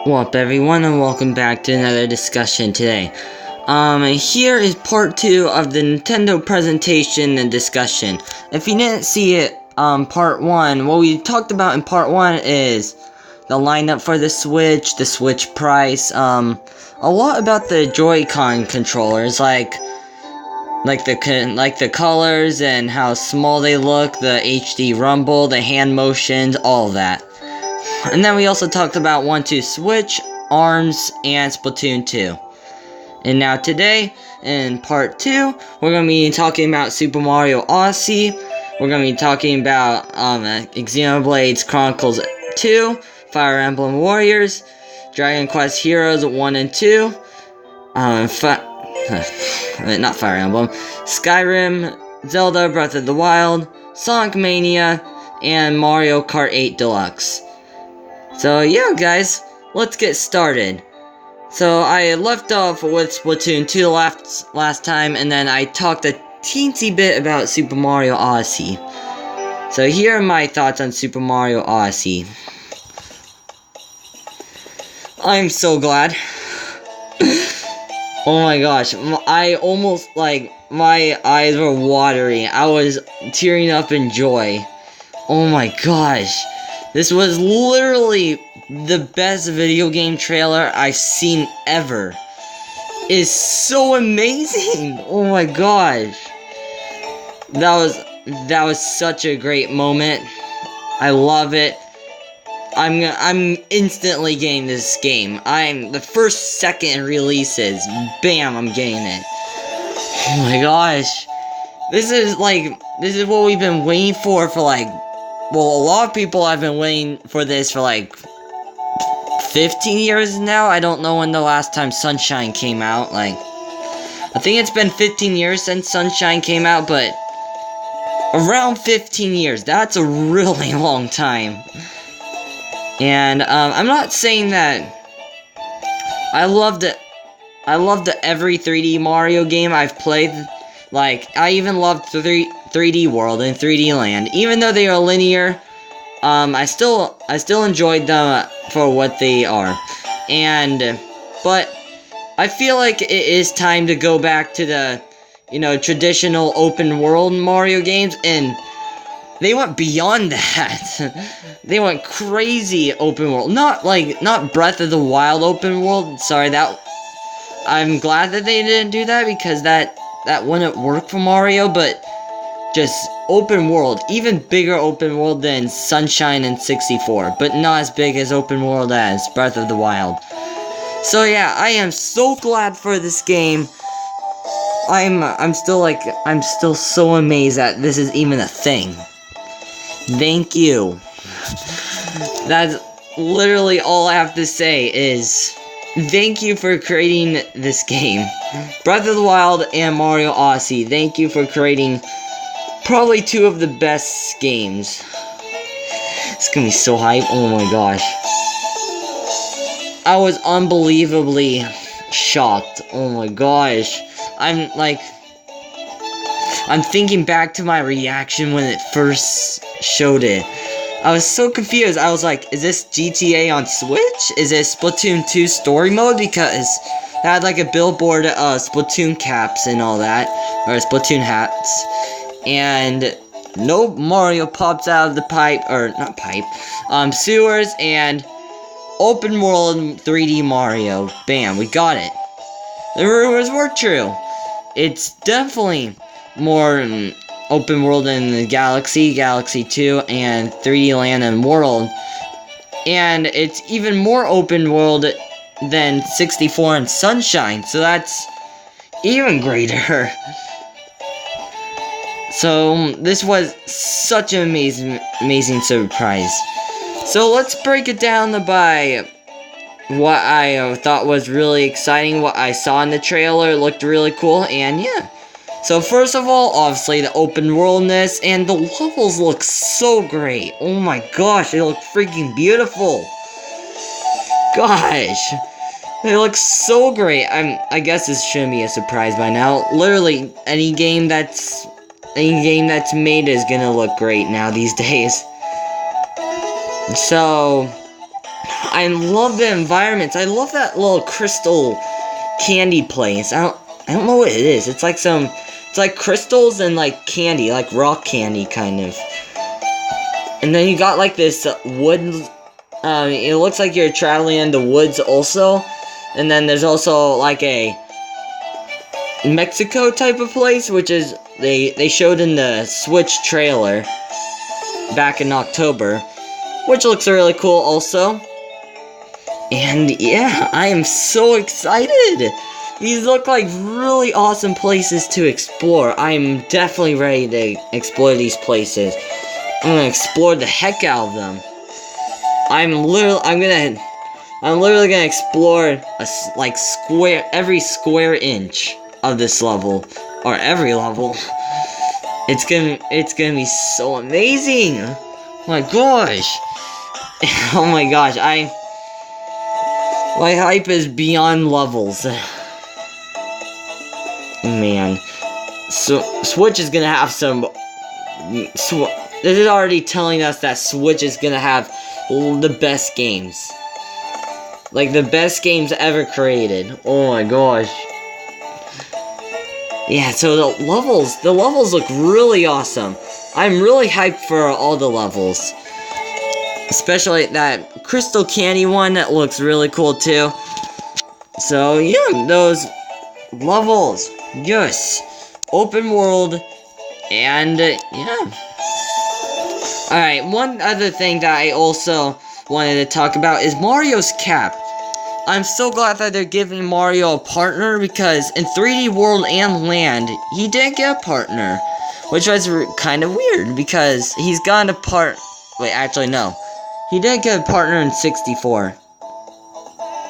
What up everyone, and welcome back to another discussion today. Here is part 2 of the Nintendo presentation and discussion. If you didn't see it, part 1, what we talked about in part 1 is the lineup for the Switch price, a lot about the Joy-Con controllers, like the colors and how small they look, the HD rumble, the hand motions, all of that. And then we also talked about 1-2 Switch, ARMS, and Splatoon 2. And now today, in part 2, we're going to be talking about Super Mario Odyssey. We're going to be talking about Xenoblades Chronicles 2, Fire Emblem Warriors, Dragon Quest Heroes 1 and 2, not Fire Emblem, Skyrim, Zelda Breath of the Wild, Sonic Mania, and Mario Kart 8 Deluxe. So yeah guys, let's get started. So I left off with Splatoon 2 last time, and then I talked a teensy bit about Super Mario Odyssey. So here are my thoughts on Super Mario Odyssey. I'm so glad. Oh my gosh, I almost, my eyes were watering. I was tearing up in joy. Oh my gosh. This was literally the best video game trailer I've seen ever. It's so amazing. Oh my gosh. That was such a great moment. I love it. I'm instantly getting this game. The first second it releases, bam, I'm getting it. Oh my gosh. This is what we've been waiting for well, a lot of people have been waiting for this for 15 years now. I don't know when the last time Sunshine came out. I think it's been 15 years since Sunshine came out, but around 15 years. That's a really long time. And I'm not saying that I loved every 3D Mario game I've played. I even loved 3D World and 3D Land. Even though they are linear, I still enjoyed them for what they are. But I feel like it is time to go back to the, traditional open world Mario games, and they went beyond that. They went crazy open world. Not Breath of the Wild open world. Sorry, I'm glad that they didn't do that, because that wouldn't work for Mario, but just open world, even bigger open world than Sunshine and 64, but not as big as open world as Breath of the Wild. So yeah, I am so glad for this game. I'm still so amazed that this is even a thing. Thank you. That's literally all I have to say is thank you for creating this game. Breath of the Wild and Mario Odyssey, thank you for creating probably two of the best games. It's gonna be so hype, oh my gosh. I was unbelievably shocked, oh my gosh. I'm thinking back to my reaction when it first showed it. I was so confused. I was like, is this GTA on Switch? Is it Splatoon 2 story mode? Because it had a billboard, Splatoon caps and all that. Or Splatoon hats. And nope, Mario pops out of the sewers, and open world 3D Mario. Bam, we got it. The rumors were true. It's definitely more open world in the Galaxy 2, and 3D Land and World. And it's even more open world than 64 and Sunshine, so that's even greater. So this was such an amazing surprise. So let's break it down by what I thought was really exciting, what I saw in the trailer. It looked really cool, and yeah. So first of all, obviously the open worldness, and the levels look so great. Oh my gosh, they look freaking beautiful. Gosh, they look so great. I guess this shouldn't be a surprise by now. Literally any game that's made is gonna look great now these days. So I love the environments. I love that little crystal candy place. I don't know what it is. It's like crystals and like candy, like rock candy kind of. And then you got like this wood. It looks like you're traveling in the woods also. And then there's also like a Mexico type of place, which is they showed in the Switch trailer back in October, which looks really cool also. And yeah, I am so excited. These look like really awesome places to explore. I'm definitely ready to explore these places. I'm gonna explore the heck out of them. I'm literally gonna explore every square inch of this level, or every level. It's gonna be so amazing. Oh my gosh. Oh my gosh, my hype is beyond levels. Man. So, Switch is gonna have some... This is already telling us that Switch is gonna have the best games. Like, the best games ever created. Oh my gosh. Yeah, so the levels look really awesome. I'm really hyped for all the levels. Especially that crystal candy one, that looks really cool too. So yeah, those levels, yes, open world, and yeah. Alright, one other thing that I also wanted to talk about is Mario's cap. I'm so glad that they're giving Mario a partner, because in 3D World and Land, he didn't get a partner. Which was kind of weird, because he's gotten a wait, actually no. He didn't get a partner in 64.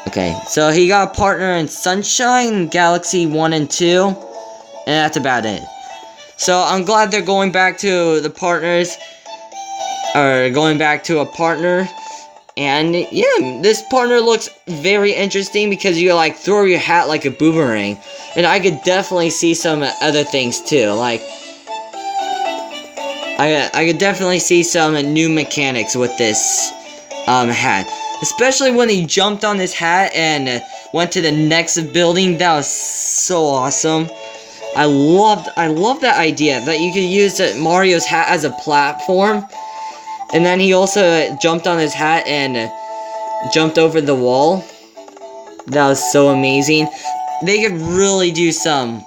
Okay, so he got a partner in Sunshine, Galaxy 1 and 2, and that's about it. So I'm glad they're going back to the partners, or going back to a partner. And yeah, this partner looks very interesting because you like throw your hat like a boomerang. And I could definitely see some other things too, like I could definitely see some new mechanics with this hat. Especially when he jumped on this hat and went to the next building. That was so awesome. I love that idea that you could use Mario's hat as a platform. And then he also jumped on his hat and jumped over the wall. That was so amazing. They could really do some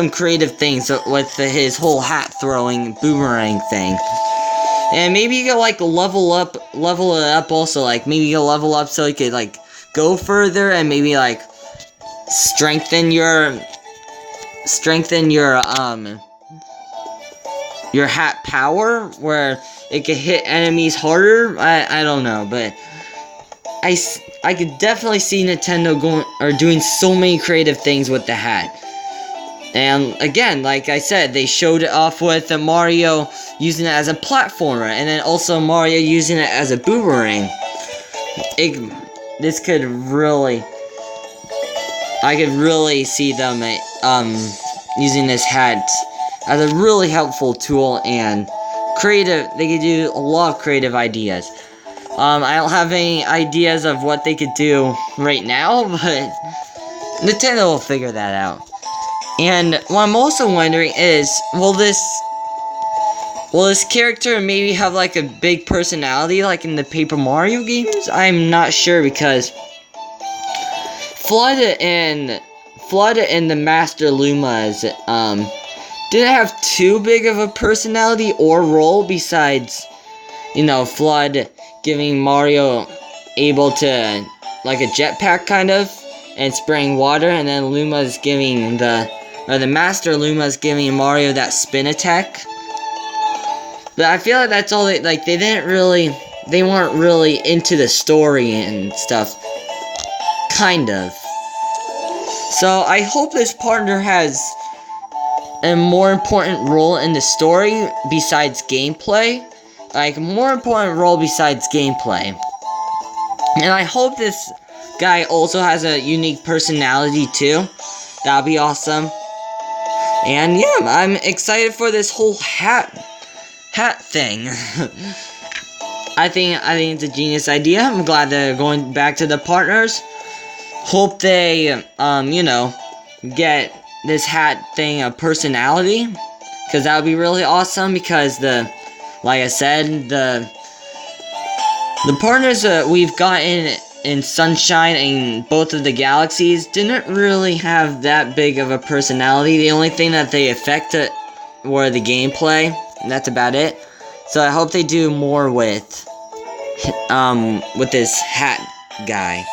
creative things with his whole hat throwing boomerang thing. And maybe you could like level it up also, like maybe you could level up so you could like go further and maybe like strengthen your hat power, where it could hit enemies harder. I don't know, but I could definitely see Nintendo doing so many creative things with the hat. And again, like I said, they showed it off with Mario using it as a platformer, and then also Mario using it as a boomerang. This could really, I could really see them using this hat as a really helpful tool and creative. They could do a lot of creative ideas. I don't have any ideas of what they could do right now, but Nintendo will figure that out. And what I'm also wondering is, will this character maybe have like a big personality like in the Paper Mario games? I'm not sure, because Flood and the Master Lumas didn't have too big of a personality or role, besides, you know, Flood giving Mario able to like a jetpack kind of and spraying water, and then Luma's giving the Master Luma's giving Mario that spin attack. But I feel like that's all they weren't really into the story and stuff. Kind of. So I hope this partner has a more important role in the story besides gameplay. Like, more important role besides gameplay. And I hope this guy also has a unique personality too. That'll be awesome. And yeah, I'm excited for this whole hat thing. I think it's a genius idea. I'm glad they're going back to the partners. Hope they, you know, get this hat thing a personality, because that would be really awesome. Because like I said, the partners that we've gotten in Sunshine and both of the galaxies didn't really have that big of a personality. The only thing that they affected were the gameplay, and that's about it. So I hope they do more with this hat guy.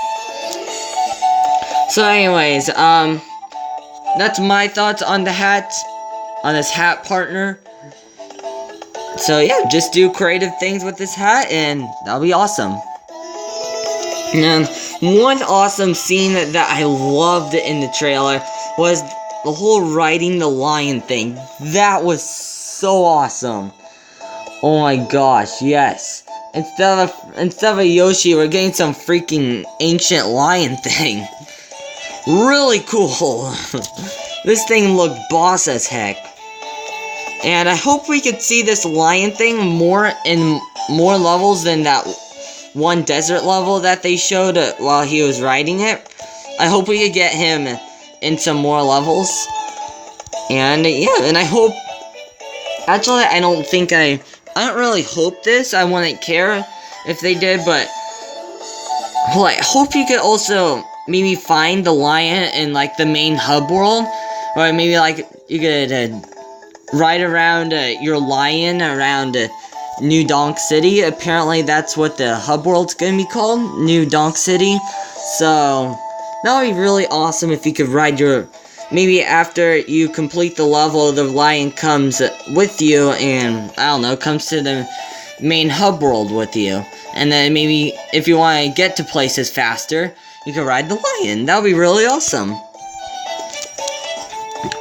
So anyways, that's my thoughts on the hat, on this hat partner. So yeah, just do creative things with this hat and that'll be awesome. And one awesome scene that I loved in the trailer was the whole riding the lion thing. That was so awesome. Oh my gosh, yes. Instead of a Yoshi, we're getting some freaking ancient lion thing. Really cool. This thing looked boss as heck. And I hope we could see this lion thing more in more levels than that one desert level that they showed while he was riding it. I hope we could get him in some more levels. And yeah, and I hope... Actually, I don't really hope this. I wouldn't care if they did, but... Well, I hope you could also maybe find the lion in, like, the main hub world. Or maybe, like, you could ride around your lion around New Donk City. Apparently, that's what the hub world's gonna be called. New Donk City. So, that would be really awesome if you could ride your... Maybe after you complete the level, the lion comes with you and, I don't know, comes to the main hub world with you. And then maybe, if you want to get to places faster, you can ride the lion. That would be really awesome.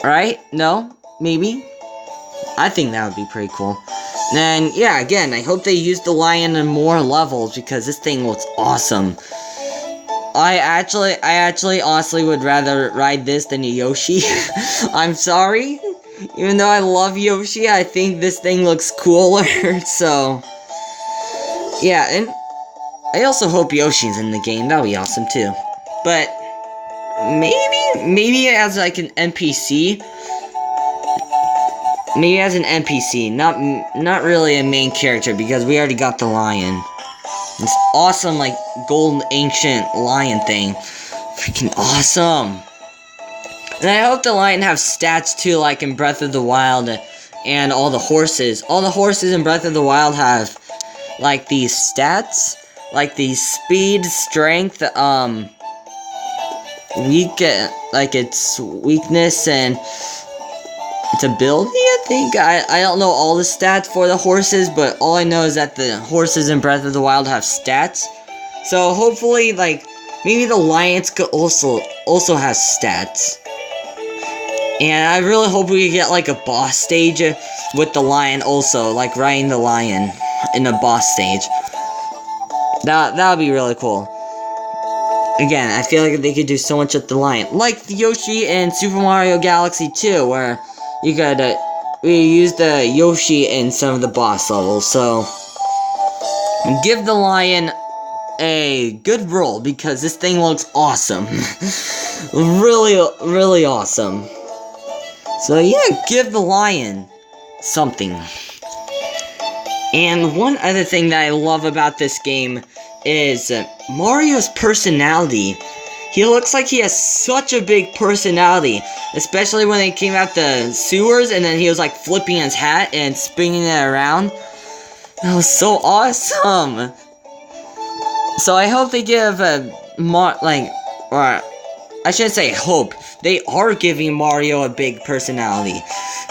Right? No? Maybe? I think that would be pretty cool. And, yeah, again, I hope they use the lion in more levels, because this thing looks awesome. I actually honestly would rather ride this than a Yoshi. I'm sorry. Even though I love Yoshi, I think this thing looks cooler, so... Yeah, and I also hope Yoshi's in the game. That would be awesome, too. But, maybe as, like, an NPC. Maybe as an NPC, not really a main character, because we already got the lion. This awesome, like, golden ancient lion thing. Freaking awesome. And I hope the lion have stats too, like in Breath of the Wild and all the horses. All the horses in Breath of the Wild have, like, these stats. Like, these speed, strength, like, its weakness and its ability, I think. I don't know all the stats for the horses, but all I know is that the horses in Breath of the Wild have stats. So hopefully, like, maybe the lions could also have stats. And I really hope we get, like, a boss stage with the lion also, like riding the lion in a boss stage. That would be really cool. Again, I feel like they could do so much with the lion, like the Yoshi in Super Mario Galaxy 2, where you could, we used the Yoshi in some of the boss levels, so give the lion a good roll, because this thing looks awesome. Really, really awesome. So yeah, give the lion something. And one other thing that I love about this game is Mario's personality. He looks like he has such a big personality, especially when he came out the sewers and then he was like flipping his hat and spinning it around. That was so awesome. So I hope they give or I shouldn't say hope. They are giving Mario a big personality.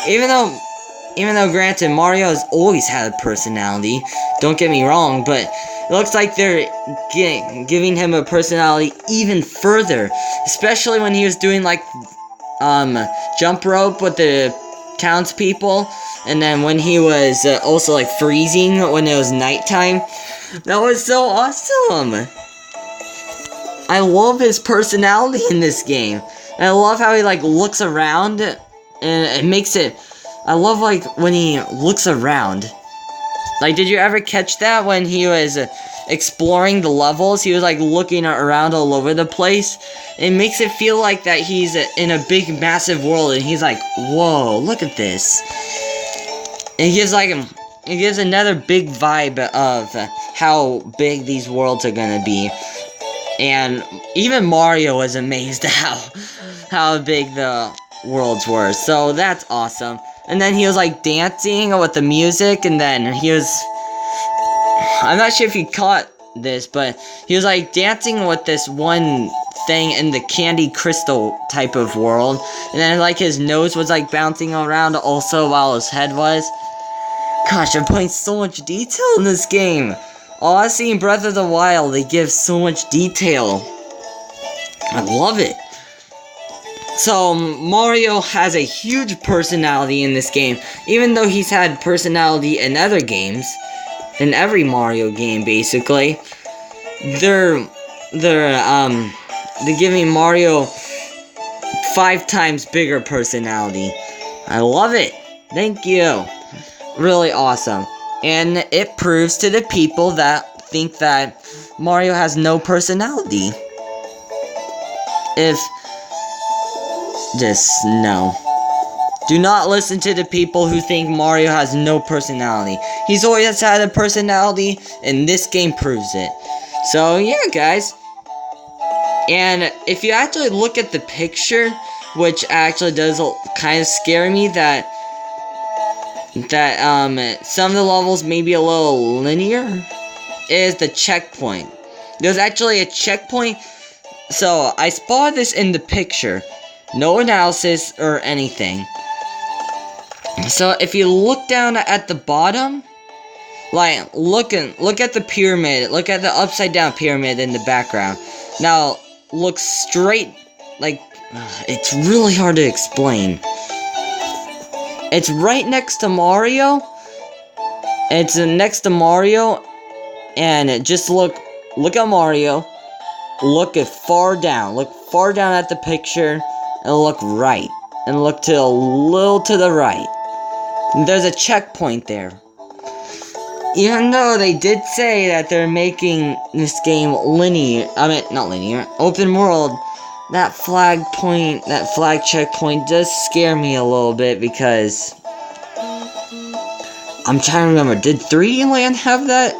Even though granted Mario has always had a personality, don't get me wrong, but it looks like they're giving him a personality even further. Especially when he was doing, like, jump rope with the townspeople. And then when he was also, like, freezing when it was nighttime. That was so awesome. I love his personality in this game. And I love how he, like, looks around. And it makes it... I love, like, when he looks around. Like, did you ever catch that when he was exploring the levels? He was like looking around all over the place. It makes it feel like that he's in a big massive world, and he's like, whoa, look at this. And it gives another big vibe of how big these worlds are gonna be. And even Mario was amazed at how big the worlds were. So that's awesome. And then he was like dancing with the music, and then he was, I'm not sure if you caught this, but he was like dancing with this one thing in the candy crystal type of world. And then like his nose was like bouncing around also while his head was. Gosh, I'm putting so much detail in this game. Odyssey and Breath of the Wild, they give so much detail. I love it. So, Mario has a huge personality in this game, even though he's had personality in other games. In every Mario game, basically. They're giving Mario 5 times bigger personality. I love it. Thank you. Really awesome. And it proves to the people that think that Mario has no personality. No. Do not listen to the people who think Mario has no personality. He's always had a personality, and this game proves it. So, yeah, guys. And if you actually look at the picture, which actually does kind of scare me, that some of the levels may be a little linear, is the checkpoint. There's actually a checkpoint. So, I spotted this in the picture. No analysis or anything. So, if you look down at the bottom, like, look at the pyramid. Look at the upside down pyramid in the background. Now, look straight, like, it's really hard to explain. It's right next to Mario. It's next to Mario, and just look at Mario. Look far down. Look far down at the picture, and look right, and look to a little to the right. There's a checkpoint there. Even though they did say that they're making this game linear, not linear, open world, that flag checkpoint does scare me a little bit, because I'm trying to remember, did 3D Land have that?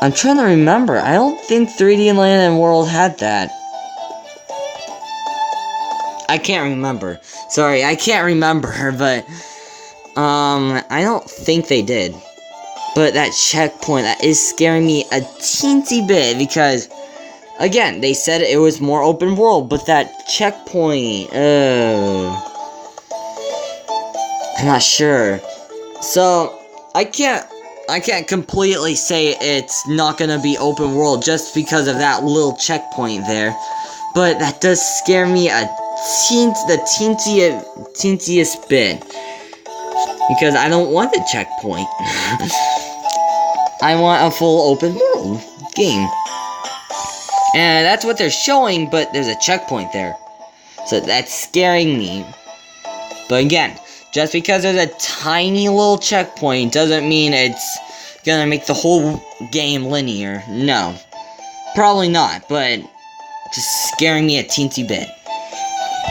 I'm trying to remember. I don't think 3D Land and World had that. I can't remember. Sorry, I can't remember, but I don't think they did. But that checkpoint, that is scaring me a teensy bit, because again, they said it was more open world, but that checkpoint, I'm not sure. So, I can't completely say it's not gonna be open world just because of that little checkpoint there. But that does scare me the teensiest bit. Because I don't want the checkpoint. I want a full open world game. And that's what they're showing, but there's a checkpoint there. So that's scaring me. But again, just because there's a tiny little checkpoint doesn't mean it's gonna make the whole game linear. No. Probably not, but just scaring me a teensy bit.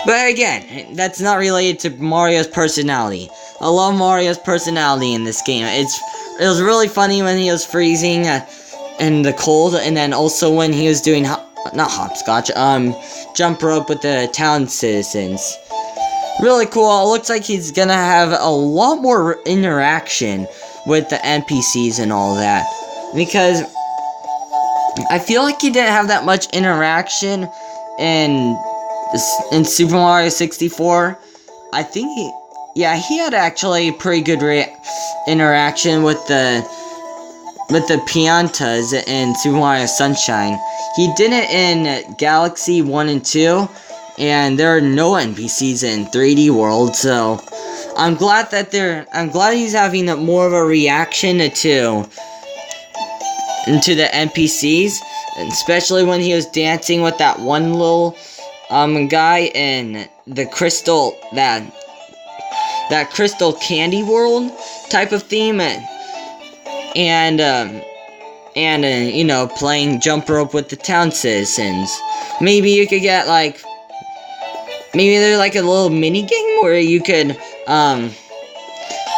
But again, that's not related to Mario's personality. I love Mario's personality in this game. It was really funny when he was freezing in the cold, and then also when he was doing not hopscotch, jump rope with the town citizens. Really cool. It looks like he's gonna have a lot more interaction with the NPCs and all that, because I feel like he didn't have that much interaction in Super Mario 64. I think he had actually pretty good interaction with the Piantas in Super Mario Sunshine. He did it in Galaxy 1 and 2, and there are no NPCs in 3D World, so I'm glad he's having more of a reaction to the NPCs, especially when he was dancing with that one little guy in the crystal, that that Crystal Candy World type of theme, and you know, playing jump rope with the town citizens. Maybe you could get like, maybe there's like a little mini game where you could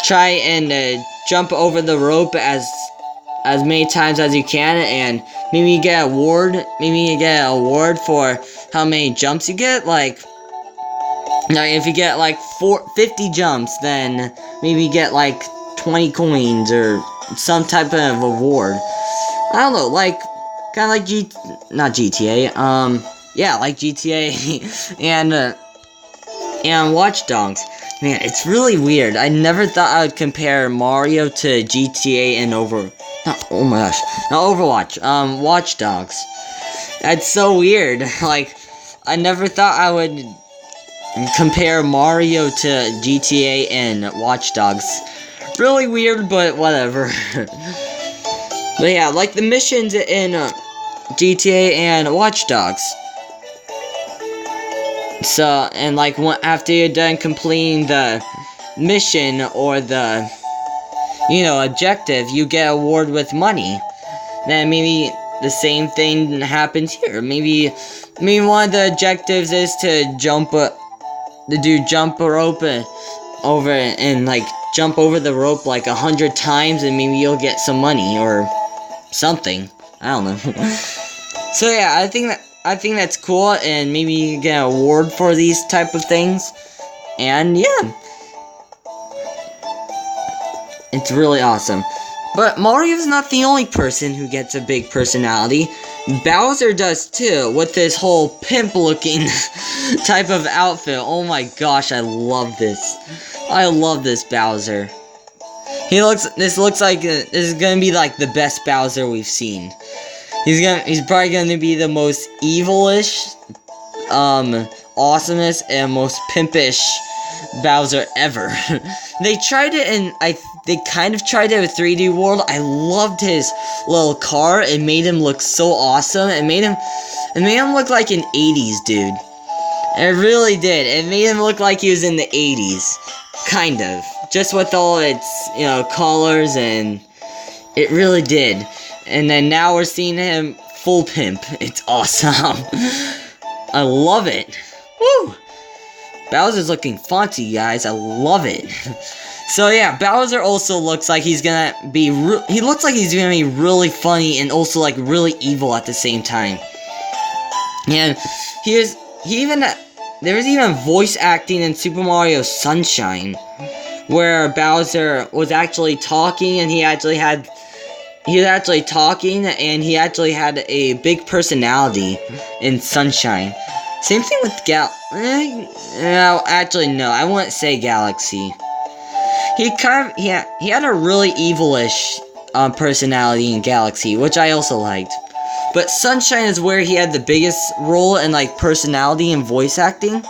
try and jump over the rope as many times as you can, and maybe you get an award. Maybe you get an award for how many jumps you get. Like if you get like 50 jumps, then maybe you get like 20 coins or some type of award. I don't know, like kind of like not GTA. Yeah, like GTA and Watch Dogs. Man, it's really weird. I never thought I would compare Mario to GTA and oh my gosh, not Overwatch. Watch Dogs. That's so weird. Like, I never thought I would compare Mario to GTA and Watch Dogs. Really weird, but whatever. But yeah, like the missions in GTA and Watch Dogs. So, and like after you're done completing the mission or the, you know, objective, you get an award with money. Then maybe the same thing happens here. Maybe one of the objectives is to jump a rope over and like jump over the rope like 100 times, and maybe you'll get some money or something. I don't know. So yeah, I think that's cool, and maybe you get an award for these type of things. And yeah, it's really awesome. But Mario's not the only person who gets a big personality. Bowser does too, with this whole pimp-looking type of outfit. Oh my gosh, I love this. I love this Bowser. This looks like this is gonna be like the best Bowser we've seen. He's probably gonna be the most evilish, awesomest, and most pimpish Bowser ever. They tried it in, they kind of tried it with 3D World. I loved his little car. It made him look so awesome. It made him look like an 80s dude. It really did. It made him look like he was in the 80s. Kind of. Just with all its, you know, colors, and it really did. And then now we're seeing him full pimp. It's awesome. I love it. Woo! Bowser's looking fancy, guys. I love it. So yeah, Bowser also looks like he's gonna be he looks like he's gonna be really funny and also like really evil at the same time. And there was even voice acting in Super Mario Sunshine, where Bowser was actually talking, and he was actually talking, and he actually had a big personality in Sunshine. Same thing with no, actually no, I wouldn't say Galaxy. He had a really evilish personality in Galaxy, which I also liked. But Sunshine is where he had the biggest role in like personality and voice acting.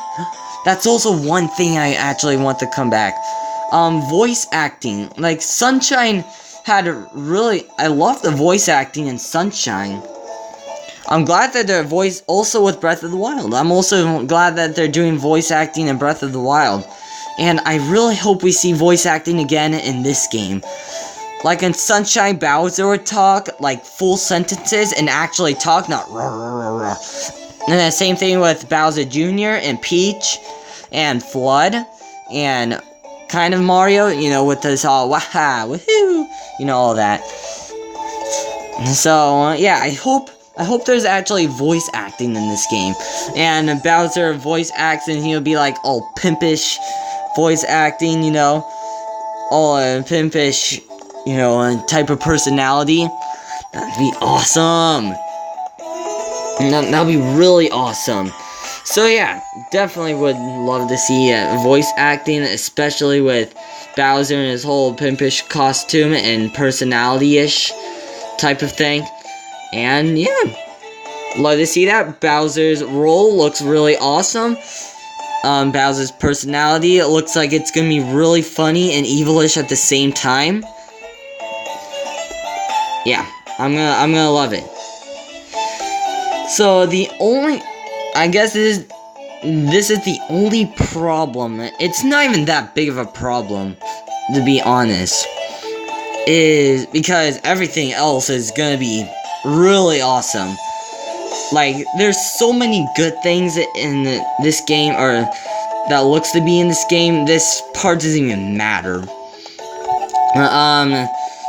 That's also one thing I actually want to come back. Voice acting. Like Sunshine had I love the voice acting in Sunshine. I'm glad that their voice also with Breath of the Wild. I'm also glad that they're doing voice acting in Breath of the Wild. And I really hope we see voice acting again in this game. Like in Sunshine, Bowser would talk like full sentences and actually talk, not rah, rah, rah, rah. And the same thing with Bowser Jr. and Peach and Flood and kind of Mario, you know, with this all waha, woohoo, you know, all that. So, yeah, I hope there's actually voice acting in this game. And Bowser voice acts and he'll be like all pimpish voice acting, you know, all pimpish, you know, type of personality. That'd be awesome. That'd be really awesome. So yeah, definitely would love to see voice acting, especially with Bowser and his whole pimpish costume and personality-ish type of thing. And yeah, love to see that. Bowser's role looks really awesome. Bowser's personality, it looks like it's gonna be really funny and evilish at the same time. Yeah, I'm gonna love it. So the only, I guess this this is the only problem. It's not even that big of a problem, to be honest. Is because everything else is gonna be really awesome. Like, there's so many good things in this game, or that looks to be in this game. This part doesn't even matter.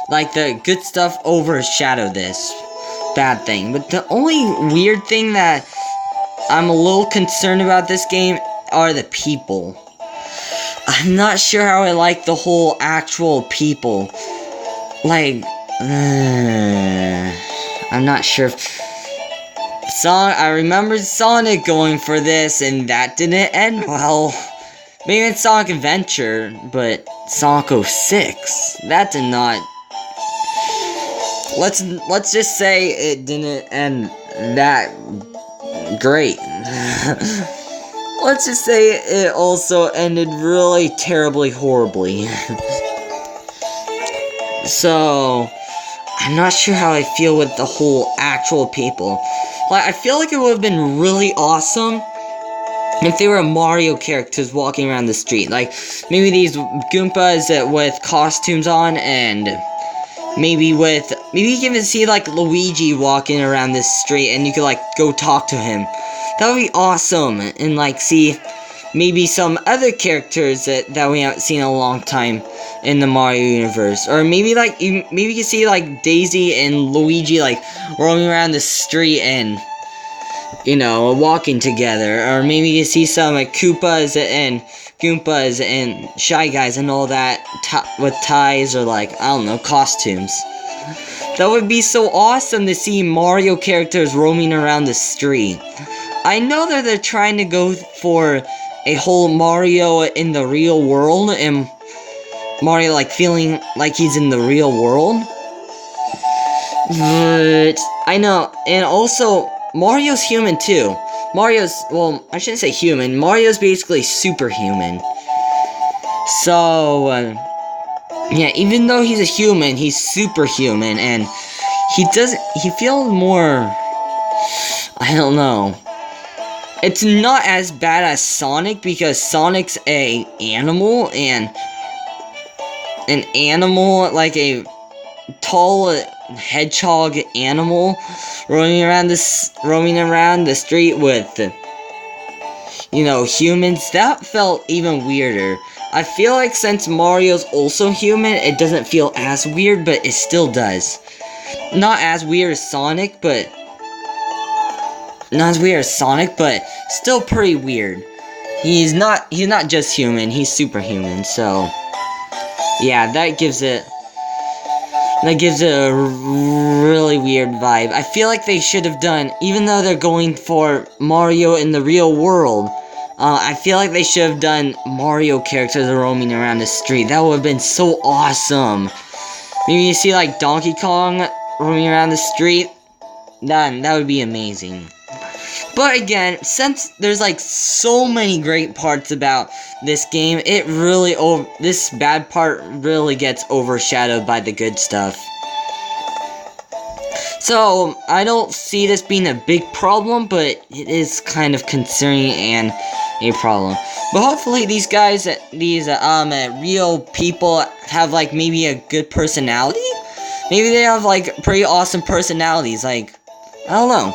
Like, the good stuff overshadow this bad thing. But the only weird thing that I'm a little concerned about this game are the people. I'm not sure how I like the whole actual people. Like, I'm not sure if I remember Sonic going for this, and that didn't end well. Maybe it's Sonic Adventure, but Sonic 06, that did not. Let's just say it didn't end that great. Let's just say it also ended really terribly horribly. So, I'm not sure how I feel with the whole actual people. Like, I feel like it would have been really awesome if they were Mario characters walking around the street. Like, maybe these Goombas with costumes on, and maybe you can even see, like, Luigi walking around this street, and you could, like, go talk to him. That would be awesome, and, like, see maybe some other characters that we haven't seen in a long time in the Mario universe. Or maybe, like, you can see, like, Daisy and Luigi, like, roaming around the street and, you know, walking together. Or maybe you see some, like, Koopas and Goombas and Shy Guys and all that with ties or, like, I don't know, costumes. That would be so awesome to see Mario characters roaming around the street. I know that they're trying to go for a whole Mario in the real world, and Mario, like, feeling like he's in the real world. But, I know, and also, Mario's human, too. Well, I shouldn't say human, Mario's basically superhuman. So, yeah, even though he's a human, he's superhuman, and he feels more, I don't know. It's not as bad as Sonic, because Sonic's an animal, like a tall hedgehog animal, roaming around the street with, you know, humans. That felt even weirder. I feel like since Mario's also human, it doesn't feel as weird, but it still does. Not as weird as Sonic, but still pretty weird. He's not just human, he's superhuman, so yeah, that gives it a really weird vibe. I feel like they should have done, even though they're going for Mario in the real world, I feel like they should have done Mario characters roaming around the street. That would have been so awesome. Maybe you see, like, Donkey Kong roaming around the street. That would be amazing. But again, since there's, like, so many great parts about this game, this bad part really gets overshadowed by the good stuff. So, I don't see this being a big problem, but it is kind of concerning and a problem. But hopefully these guys, real people have, like, maybe a good personality? Maybe they have, like, pretty awesome personalities, like, I don't know.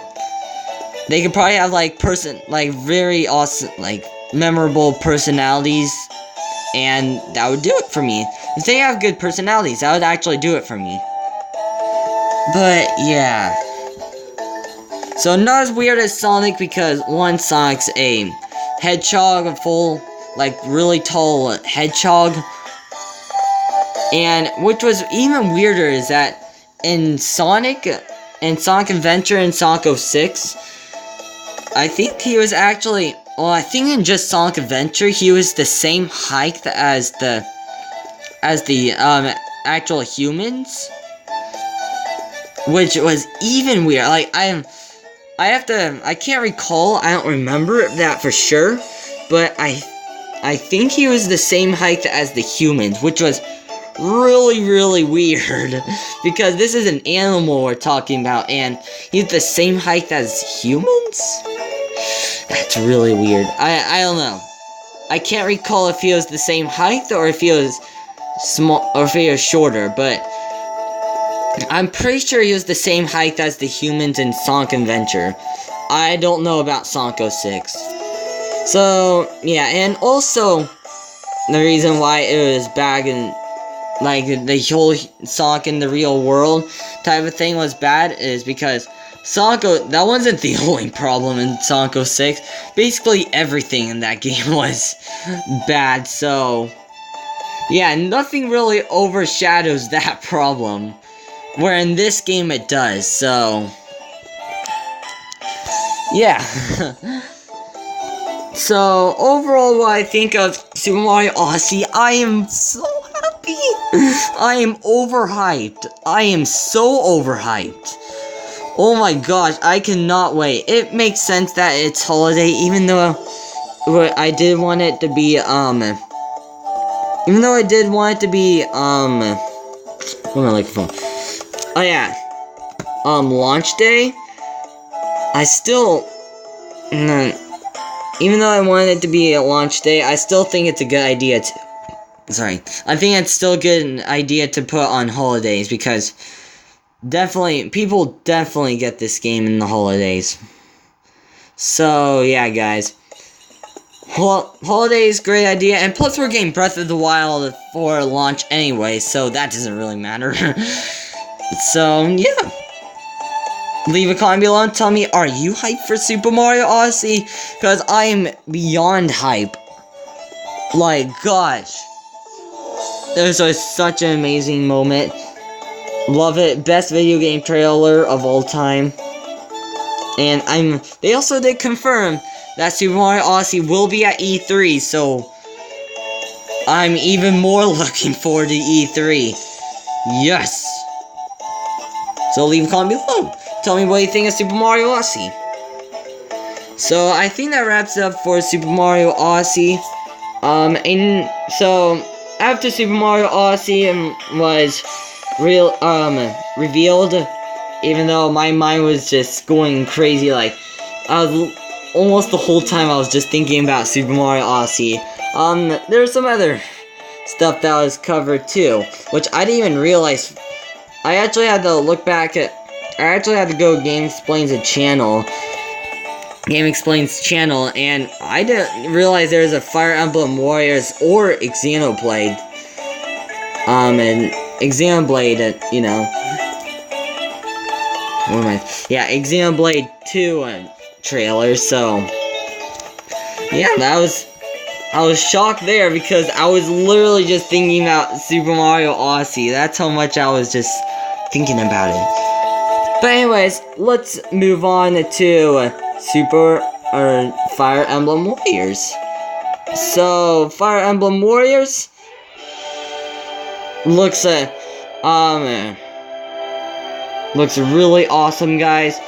They could probably have, like, very awesome, like, memorable personalities, and that would do it for me. If they have good personalities, that would actually do it for me. But, yeah. So, not as weird as Sonic, because, one, Sonic's a hedgehog, a full, like, really tall hedgehog. And, which was even weirder is that, in Sonic Adventure and Sonic 06, I think he was actually, well, I think in just Sonic Adventure, he was the same height as the actual humans, which was even weird. Like, I can't recall, I don't remember that for sure, but I think he was the same height as the humans, which was really, really weird, because this is an animal we're talking about, and he's the same height as humans? That's really weird. I don't know. I can't recall if he was the same height or if he was small or if he was shorter, but I'm pretty sure he was the same height as the humans in Sonic Adventure. I don't know about Sonic 06. So, yeah, and also, the reason why it was bad and, like, the whole Sonic in the real world type of thing was bad is because that wasn't the only problem in Sonic 06. Basically, everything in that game was bad, so, yeah, nothing really overshadows that problem. Where in this game it does, so... yeah. So, overall, what I think of Super Mario Odyssey, I am so happy! I am overhyped. I am so overhyped. Oh my gosh, I cannot wait. It makes sense that it's holiday, even though I did want it to be, even though I did want it to be, what am I looking for? Oh yeah, launch day, I still, even though I wanted it to be a launch day, I still think it's a good idea to, I think it's still a good idea to put on holidays, because people definitely get this game in the holidays. So, yeah, guys. Holidays, great idea, and plus we're getting Breath of the Wild for launch anyway, so that doesn't really matter. So, yeah. Leave a comment below and tell me, are you hyped for Super Mario Odyssey? Because I am beyond hype. Like, gosh. It was such an amazing moment. Love it. Best video game trailer of all time. And they also did confirm that Super Mario Odyssey will be at E3, so I'm even more looking forward to E3. Yes! So leave a comment below. Tell me what you think of Super Mario Odyssey. So I think that wraps it up for Super Mario Odyssey. And so after Super Mario Odyssey was revealed, even though my mind was just going crazy, like I was almost the whole time I was just thinking about Super Mario Odyssey. There was some other stuff that was covered too, which I didn't even realize. I actually had to look back at, I actually had to go Game Explains channel, and I didn't realize there was a Fire Emblem Warriors or Xenoblade, and Xenoblade, you know, what am I, yeah, Xenoblade 2 trailer, so, yeah, I was shocked there because I was literally just thinking about Super Mario Odyssey. That's how much I was just thinking about it. But anyways, let's move on to Fire Emblem Warriors. So, Fire Emblem Warriors looks really awesome, guys.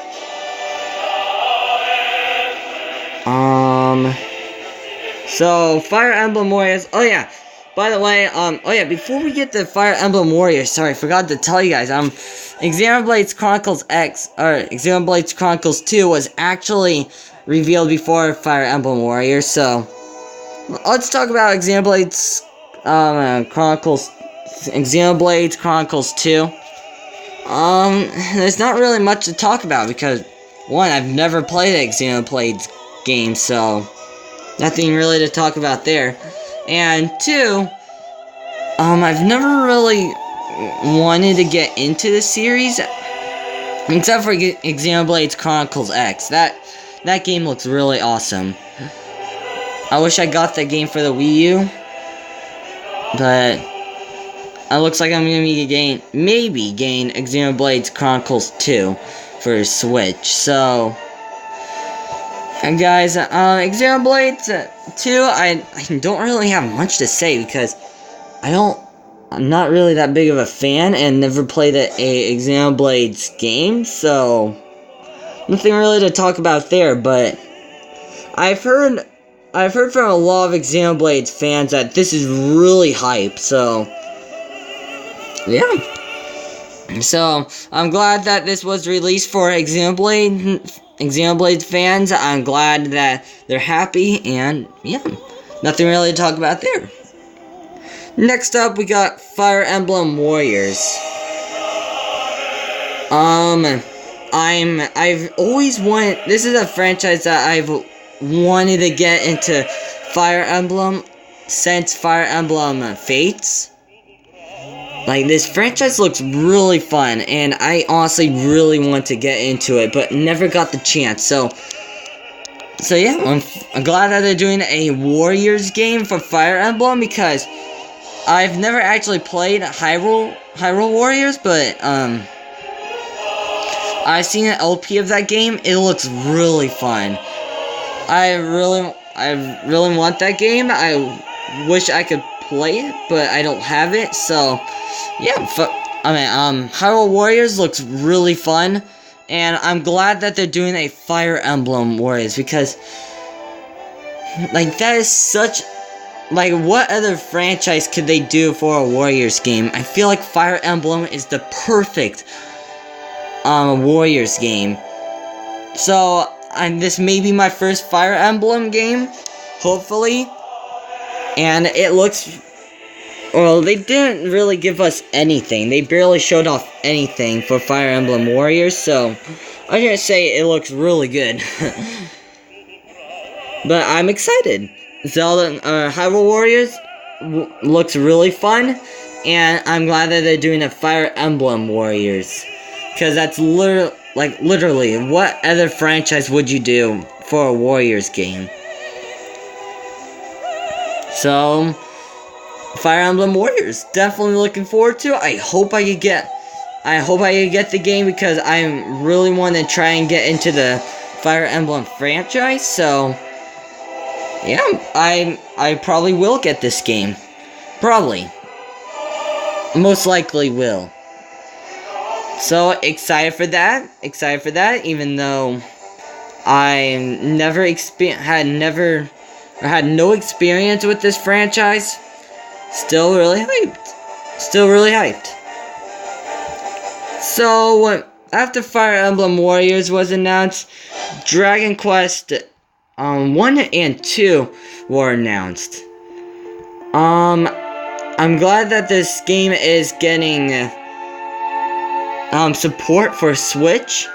So, Fire Emblem Warriors, oh yeah, by the way, before we get to Fire Emblem Warriors, sorry, I forgot to tell you guys, Xenoblades Chronicles X, or Xenoblades Chronicles 2 was actually revealed before Fire Emblem Warriors, so, let's talk about Xenoblades Chronicles 2. There's not really much to talk about, because, one, I've never played a Xenoblades game, so nothing really to talk about there. And two, I've never really wanted to get into the series, except for Xenoblades Chronicles X. That game looks really awesome. I wish I got that game for the Wii U, but it looks like I'm gonna be maybe gain Xenoblades Chronicles 2 for Switch. So, and guys, Xenoblades 2, I don't really have much to say because I'm not really that big of a fan and never played a Xenoblades game, so nothing really to talk about there, but I've heard from a lot of Xenoblades fans that this is really hype, so yeah. So, I'm glad that this was released for Xenoblade Xenoblades fans, I'm glad that they're happy, and yeah, nothing really to talk about there. Next up, we got Fire Emblem Warriors. I've always wanted, this is a franchise that I've wanted to get into Fire Emblem since Fire Emblem Fates. Like, this franchise looks really fun, and I honestly really want to get into it, but never got the chance, so yeah, I'm glad that they're doing a Warriors game for Fire Emblem, because I've never actually played Hyrule Warriors, but, I've seen an LP of that game. It looks really fun. I really want that game. I wish I could play it, but I don't have it, so, yeah, Hyrule Warriors looks really fun, and I'm glad that they're doing a Fire Emblem Warriors, because, like, that is such, like, what other franchise could they do for a Warriors game? I feel like Fire Emblem is the perfect, Warriors game. So, this may be my first Fire Emblem game, hopefully, and it looks, well, they didn't really give us anything. They barely showed off anything for Fire Emblem Warriors, so I'm gonna say it looks really good. But I'm excited. Zelda, Hyrule Warriors looks really fun, and I'm glad that they're doing a Fire Emblem Warriors, because that's literally, what other franchise would you do for a Warriors game? So, Fire Emblem Warriors, definitely looking forward to. I hope I could get the game, because I really want to try and get into the Fire Emblem franchise. So, yeah, I probably will get this game. Probably. Most likely will. So, excited for that, even though I had no experience with this franchise. Still really hyped. So, after Fire Emblem Warriors was announced, Dragon Quest 1 and 2 were announced. I'm glad that this game is getting support for Switch,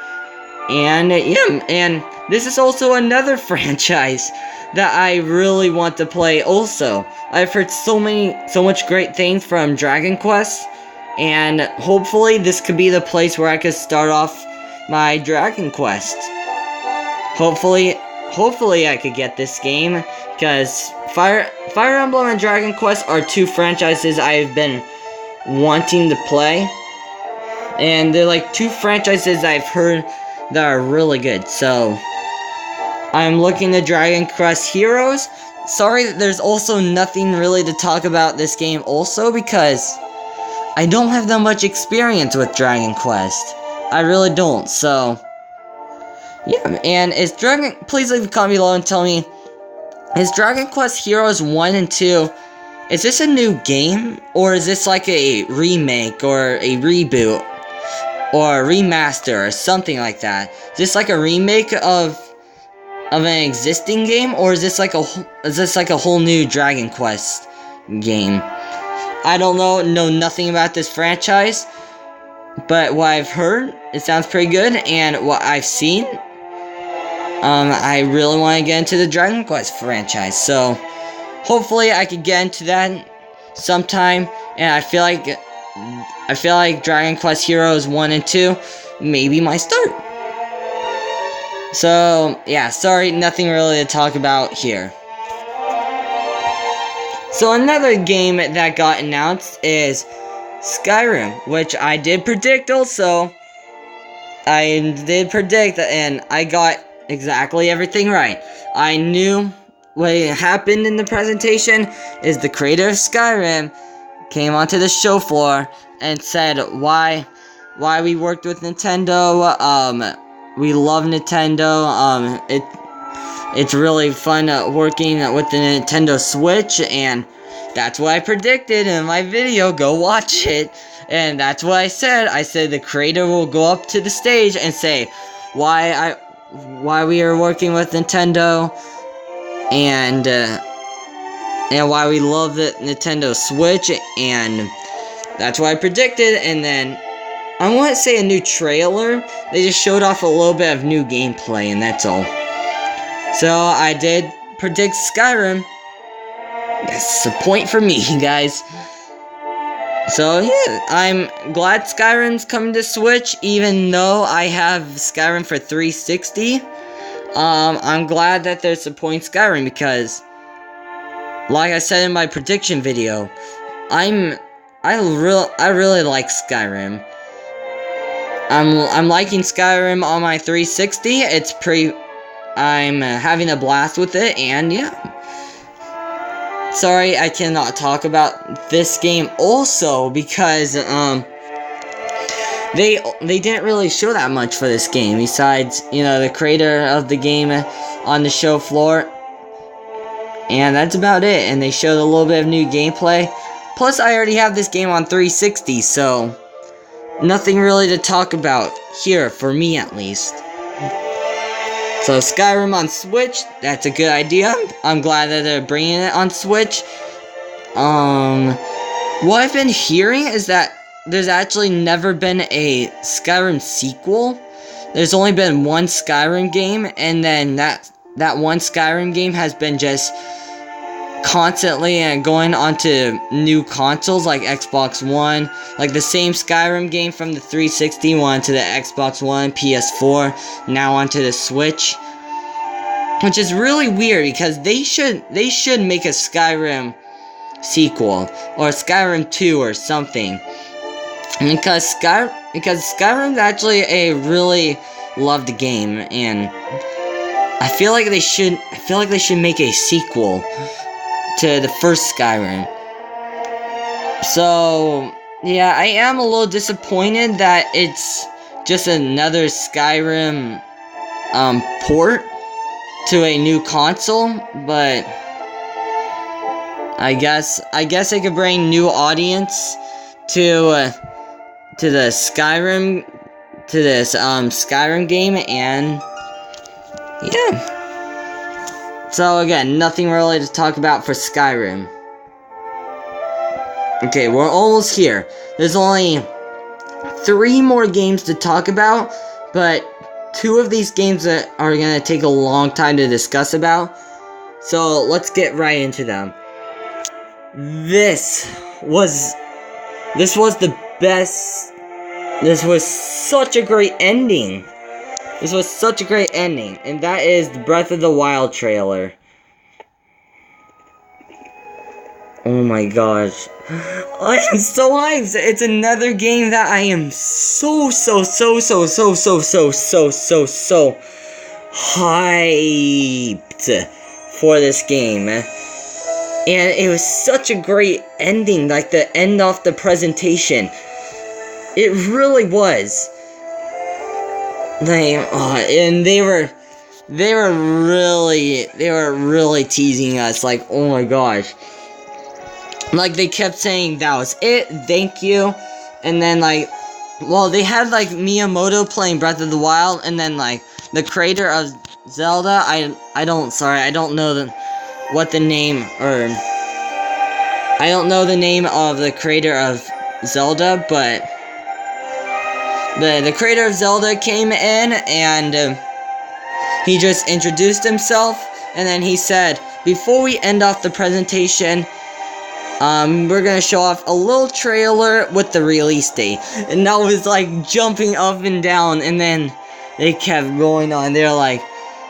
and yeah, and this is also another franchise that I really want to play also. I've heard so much great things from Dragon Quest, and hopefully this could be the place where I could start off my Dragon Quest. Hopefully I could get this game, because Fire Emblem and Dragon Quest are two franchises I've been wanting to play, and they're like two franchises I've heard that are really good, so I'm looking to Dragon Quest Heroes. Sorry that there's also nothing really to talk about this game also, because I don't have that much experience with Dragon Quest. I really don't, so yeah, and please leave a comment below and tell me, is Dragon Quest Heroes 1 and 2, is this a new game, or is this like a remake, or a reboot, or a remaster, or something like that? Is this like a remake of an existing game, or is this like a whole new Dragon Quest game? I don't know nothing about this franchise, but what I've heard, it sounds pretty good, and what I've seen, I really want to get into the Dragon Quest franchise, so hopefully I could get into that sometime, and I feel like Dragon Quest Heroes 1 and 2 may be my start. So, yeah, sorry, nothing really to talk about here. So another game that got announced is Skyrim, which I did predict also. I did predict, and I got exactly everything right. I knew what happened in the presentation is the creator of Skyrim came onto the show floor and said why we worked with Nintendo. We love Nintendo. It's really fun working with the Nintendo Switch, and that's what I predicted in my video. Go watch it. And that's what I said. I said the creator will go up to the stage and say why why we are working with Nintendo, and why we love the Nintendo Switch, and that's what I predicted. And then I want to say a new trailer. They just showed off a little bit of new gameplay, and that's all. So I did predict Skyrim. That's a point for me, guys. So yeah, I'm glad Skyrim's coming to Switch, even though I have Skyrim for 360. I'm glad that they're supporting Skyrim because, like I said in my prediction video, I really like Skyrim. I'm liking Skyrim on my 360. I'm having a blast with it, and yeah. Sorry, I cannot talk about this game also because they didn't really show that much for this game besides, you know, the creator of the game on the show floor. And that's about it. And they showed a little bit of new gameplay. Plus, I already have this game on 360, so nothing really to talk about here, for me at least. So Skyrim on Switch, that's a good idea. I'm glad that they're bringing it on Switch. What I've been hearing is that there's actually never been a Skyrim sequel. There's only been one Skyrim game, and then that one Skyrim game has been just constantly going onto new consoles like Xbox One, like the same Skyrim game from the 360 went to the Xbox One, PS4, now onto the Switch, which is really weird because they should make a Skyrim sequel or Skyrim 2 or something, because Skyrim's actually a really loved game, and I feel like they should make a sequel to the first Skyrim. So yeah, I am a little disappointed that it's just another Skyrim port to a new console, but I guess I could bring new audience to the Skyrim, to this Skyrim game, and yeah. So again, nothing really to talk about for Skyrim. Okay, we're almost here. There's only 3 more games to talk about, but 2 of these games that are gonna take a long time to discuss about. So let's get right into them. This was the best. This was such a great ending. This was such a great ending, and that is the Breath of the Wild trailer. Oh my gosh. I am so hyped! It's another game that I am so hyped for this game. And it was such a great ending, like the end of the presentation. It really was. And they were really teasing us, like, oh my gosh. Like, they kept saying, that was it, thank you. And then, like, well, they had, like, Miyamoto playing Breath of the Wild, and then, like, the creator of Zelda, I don't know the name of the creator of Zelda, but the creator of Zelda came in, and he just introduced himself, and then he said, before we end off the presentation, we're gonna show off a little trailer with the release date. And I was like jumping up and down, and then they kept going on. They're like,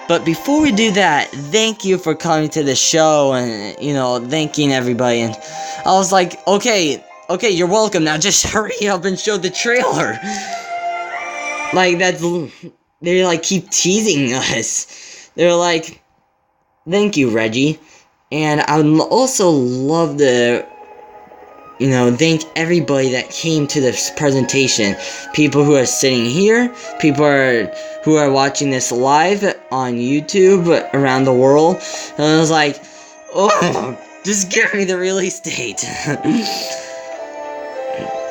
but before we do that, thank you for coming to the show, and, you know, thanking everybody. And I was like, okay, you're welcome, now just hurry up and show the trailer. Like, they like keep teasing us. They're like, thank you, Reggie. And I would also love to, you know, thank everybody that came to this presentation. People who are sitting here, people who are watching this live on YouTube around the world. And I was like, oh, just give me the release date.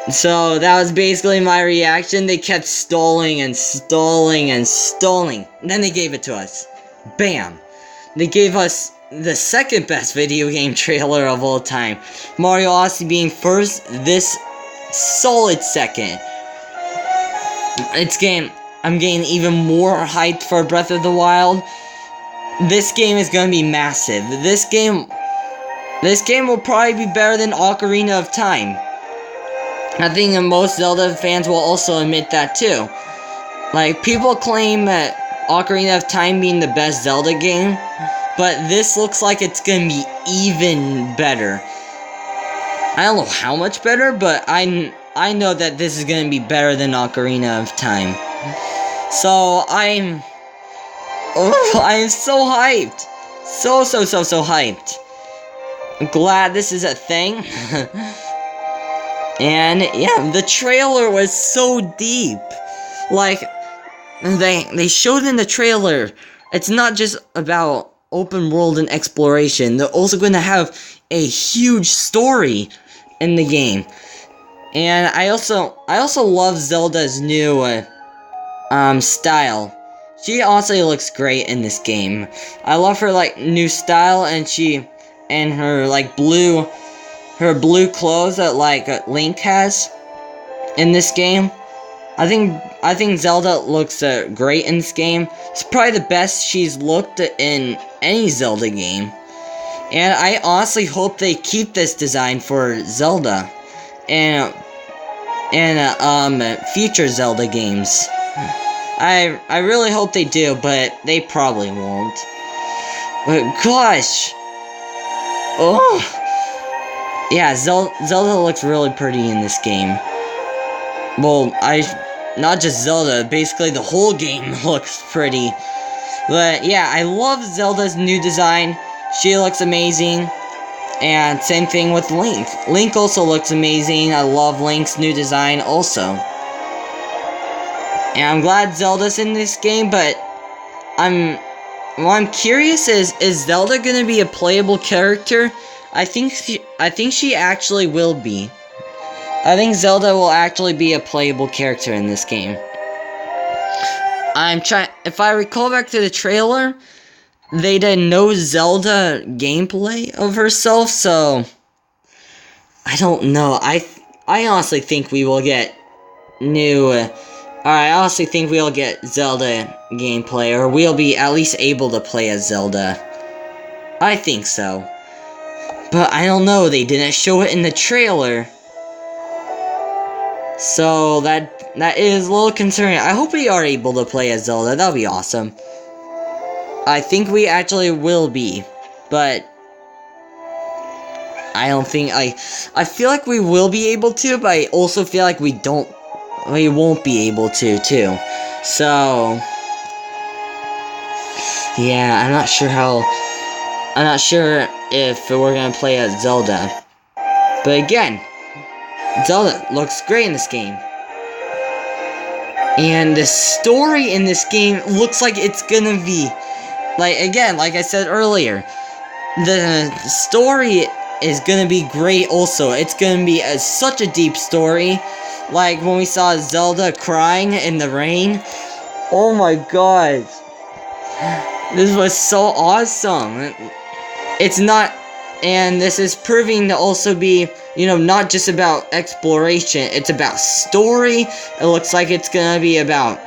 So that was basically my reaction. They kept stalling and stalling and stalling. And then they gave it to us. Bam! They gave us the second best video game trailer of all time. Mario Odyssey being first, this solid second. I'm getting even more hyped for Breath of the Wild. This game is gonna be massive. This game will probably be better than Ocarina of Time. I think most Zelda fans will also admit that too. Like, people claim that Ocarina of Time being the best Zelda game, but this looks like it's gonna be even better. I don't know how much better, but I know that this is gonna be better than Ocarina of Time. So I am so hyped. So hyped. I'm glad this is a thing. And yeah, the trailer was so deep. Like, they showed in the trailer, it's not just about open world and exploration. They're also going to have a huge story in the game. And I also love Zelda's new style. She honestly looks great in this game. I love her like new style, and her like blue clothes that like Link has in this game. I think Zelda looks great in this game. It's probably the best she's looked in any Zelda game. And I honestly hope they keep this design for Zelda and future Zelda games. I really hope they do, but they probably won't. But gosh. Oh. Yeah, Zelda looks really pretty in this game. Well, not just Zelda, basically the whole game looks pretty. But yeah, I love Zelda's new design. She looks amazing. And same thing with Link. Link also looks amazing. I love Link's new design also. And I'm glad Zelda's in this game, but I'm curious is Zelda gonna be a playable character? I think she actually will be. I think Zelda will actually be a playable character in this game. If I recall back to the trailer, they did no Zelda gameplay of herself, so I don't know. I honestly think we will get I honestly think we'll get Zelda gameplay, or we'll be at least able to play as Zelda. I think so. But I don't know, they didn't show it in the trailer. So that is a little concerning. I hope we are able to play as Zelda. That'll be awesome. I think we actually will be, but I don't think I feel like we will be able to, but I also feel like we won't be able to too. So yeah, I'm not sure if we're gonna play as Zelda. But again, Zelda looks great in this game. And the story in this game looks like it's gonna be, like I said earlier, the story is gonna be great also. It's gonna be such a deep story. Like when we saw Zelda crying in the rain. Oh my god. This was so awesome. It's not, and this is proving to also be, not just about exploration, it's about story. It looks like it's gonna be about,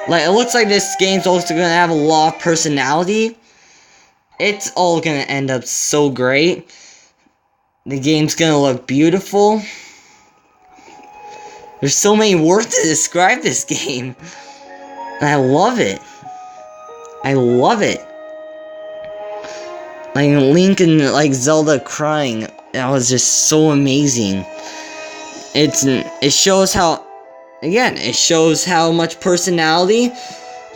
it looks like this game's also gonna have a lot of personality. It's all gonna end up so great. The game's gonna look beautiful. There's so many words to describe this game. And I love it. I love it. Like Link and Zelda crying, that was just so amazing. It shows how, again, it shows how much personality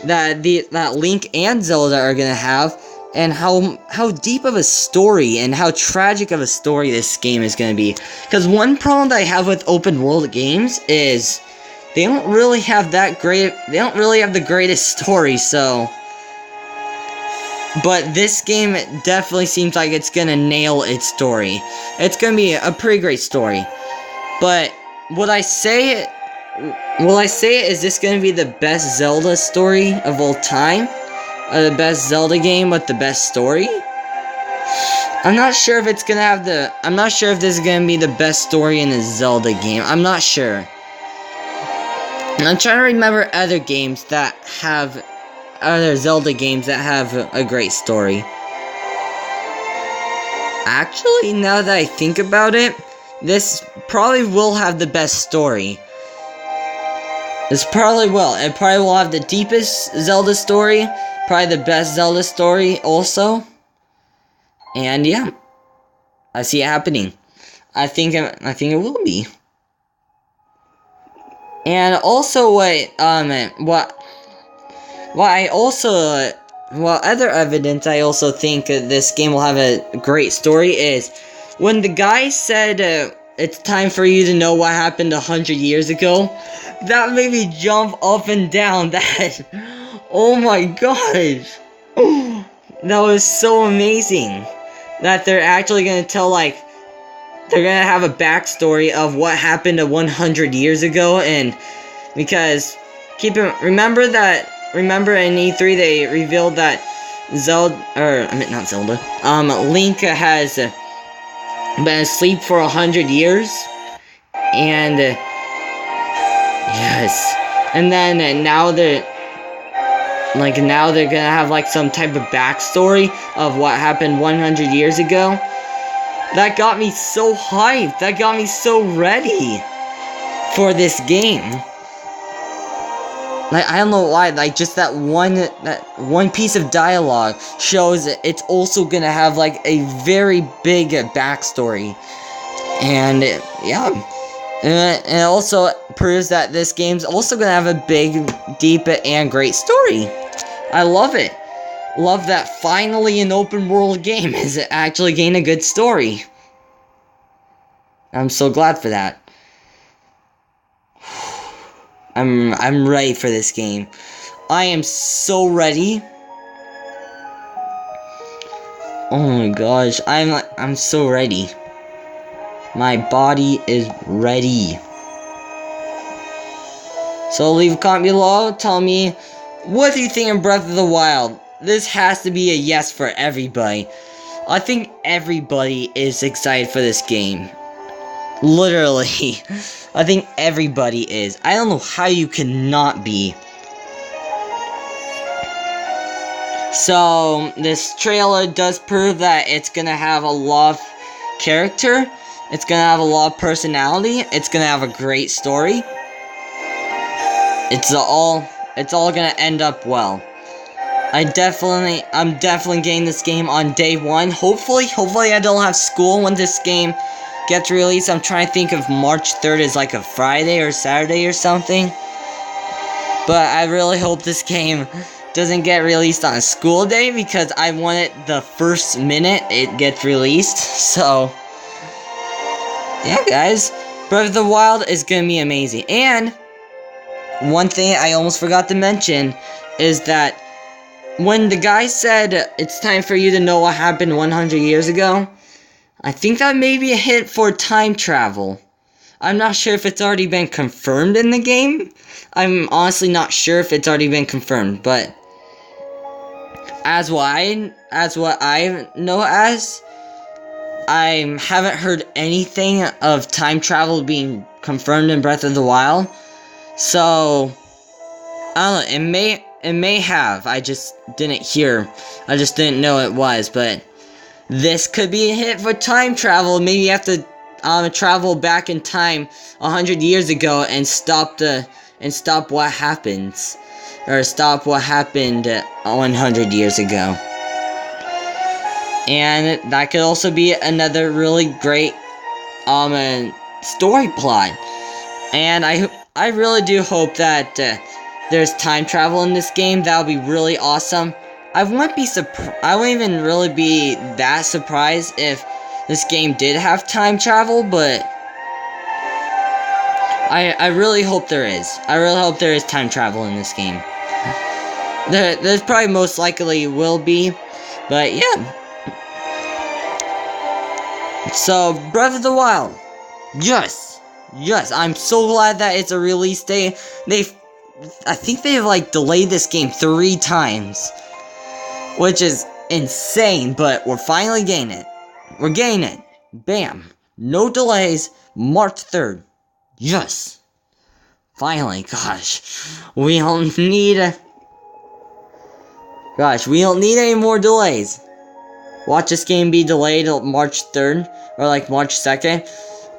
that Link and Zelda are gonna have, and how deep of a story and how tragic of a story this game is gonna be. Because one problem that I have with open world games is they don't really have the greatest story, so. But this game definitely seems like it's gonna nail its story. It's gonna be a pretty great story. But would I say it? Will I say it? Is this gonna be the best Zelda story of all time? Or the best Zelda game with the best story? I'm not sure if it's gonna have the. I'm not sure if this is gonna be the best story in a Zelda game. I'm not sure. And I'm trying to remember other games that have. Other Zelda games that have a great story. Actually, now that I think about it, this probably will have the best story. This probably will. It probably will have the deepest Zelda story. Probably the best Zelda story also. And yeah. I see it happening. I think it will be. And also what other evidence I also think this game will have a great story is when the guy said it's time for you to know what happened 100 years ago, that made me jump up and down. That, oh my gosh, that was so amazing that they're actually gonna tell, like, they're gonna have a backstory of what happened 100 years ago. And because remember in E3 they revealed that Link has been asleep for 100 years, and yes, and then now they're gonna have like some type of backstory of what happened 100 years ago. That got me so hyped. That got me so ready for this game. Like, I don't know why, like, just that one piece of dialogue shows it's also gonna have, like, a very big backstory. And, yeah. And it also proves that this game's also gonna have a big, deep, and great story. I love it. Love that finally an open world game is actually getting a good story. I'm so glad for that. I'm ready for this game. I am so ready. Oh my gosh, I'm so ready. My body is ready. So leave a comment below, tell me, what do you think of Breath of the Wild? This has to be a yes for everybody. I think everybody is excited for this game. Literally. I think everybody is. I don't know how you cannot be. So, this trailer does prove that it's gonna have a lot of character. It's gonna have a lot of personality. It's gonna have a great story. It's all gonna end up well. I'm definitely getting this game on day one. Hopefully I don't have school when this game gets released. I'm trying to think if March 3rd is like a Friday or Saturday or something. But I really hope this game doesn't get released on a school day, because I want it the first minute it gets released. So, yeah, guys. Breath of the Wild is gonna be amazing. And one thing I almost forgot to mention is that when the guy said it's time for you to know what happened 100 years ago, I think that may be a hint for time travel. I'm not sure if it's already been confirmed in the game. I'm honestly not sure if it's already been confirmed, but as what I know as, I haven't heard anything of time travel being confirmed in Breath of the Wild. So, I don't know, it may have. I just didn't know it was, but this could be a hit for time travel. Maybe you have to travel back in time 100 years ago and stop what happens, or stop what happened 100 years ago. And that could also be another really great story plot. And I really do hope that there's time travel in this game. That would be really awesome. I wouldn't even really be that surprised if this game did have time travel, but I really hope there is. I really hope there is time travel in this game. There's probably most likely will be, but yeah. So, Breath of the Wild. Yes! Yes, I'm so glad that it's a release date. I think they've like delayed this game 3 times, which is insane, but we're finally getting it. We're getting it. Bam. No delays. March 3rd. Yes. Finally, gosh. We don't need any more delays. Watch this game be delayed till March 3rd, or like March 2nd.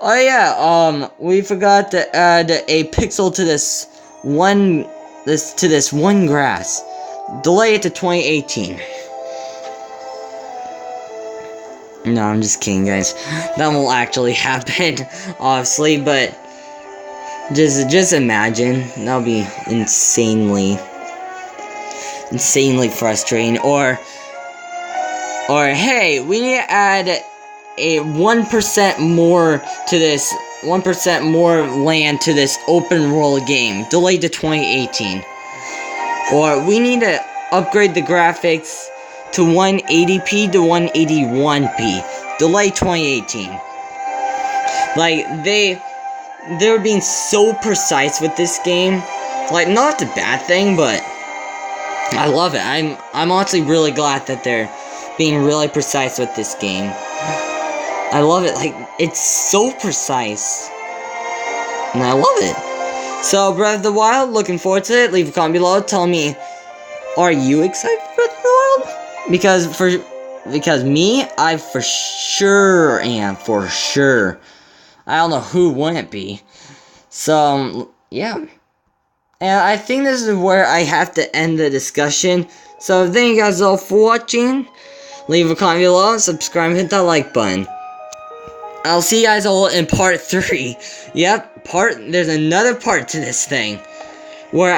Oh yeah, we forgot to add a pixel to this one grass. Delay it to 2018. No, I'm just kidding, guys. That won't actually happen, obviously, but just imagine. That'll be insanely frustrating. Or hey, we need to add a 1% more to this, 1% more land to this open world game. Delayed to 2018. Or we need to upgrade the graphics to 180p to 181p. Delay 2018. Like, they're being so precise with this game. Like, not a bad thing, but I love it. I'm honestly really glad that they're being really precise with this game. I love it. Like, it's so precise. And I love it. So, Breath of the Wild, looking forward to it. Leave a comment below. Tell me, are you excited for Breath of the Wild? Because me, I for sure am. For sure. I don't know who wouldn't be. So, yeah. And I think this is where I have to end the discussion. So, thank you guys all for watching. Leave a comment below, subscribe, hit that like button. I'll see you guys all in part 3. Yep, there's another part to this thing. Where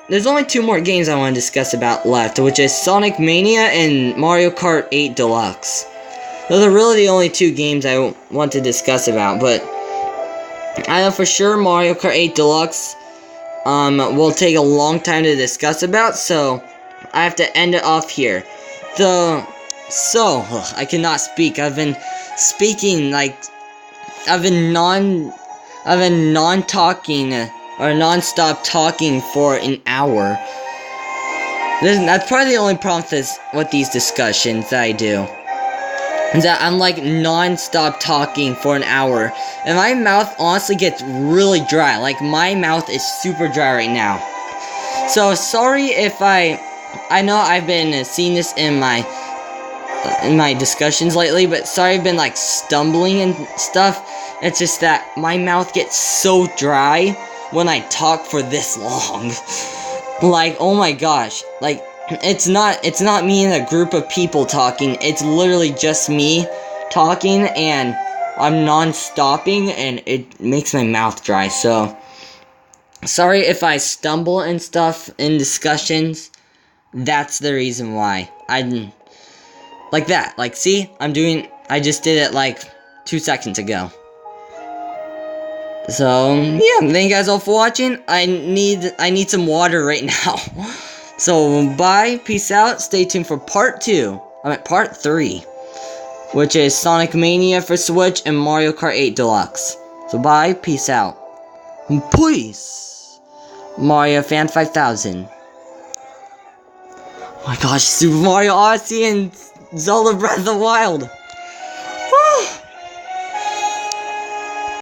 there's only 2 more games I want to discuss about left, which is Sonic Mania and Mario Kart 8 Deluxe. Those are really the only 2 games I want to discuss about, but I know for sure Mario Kart 8 Deluxe will take a long time to discuss about, so I have to end it off here. I cannot speak. I've been speaking I've been non-talking or non-stop talking for an hour. That's probably the only problem with these discussions that I do. Is that I'm like non-stop talking for an hour. And my mouth honestly gets really dry. Like, my mouth is super dry right now. So, sorry if I know I've been seeing this in my discussions lately, but sorry I've been like stumbling and stuff. It's just that my mouth gets so dry when I talk for this long. Like, oh my gosh. Like, it's not me and a group of people talking. It's literally just me talking, and I'm non-stopping, and it makes my mouth dry. So, sorry if I stumble and stuff in discussions. That's the reason why. Like that. Like, see? I just did it like 2 seconds ago. So, yeah, thank you guys all for watching. I need some water right now. So, bye, peace out, stay tuned for part 2. I'm at part 3. Which is Sonic Mania for Switch and Mario Kart 8 Deluxe. So, bye, peace out. Peace! Mario Fan 5000. Oh my gosh, Super Mario Odyssey and Zelda Breath of the Wild.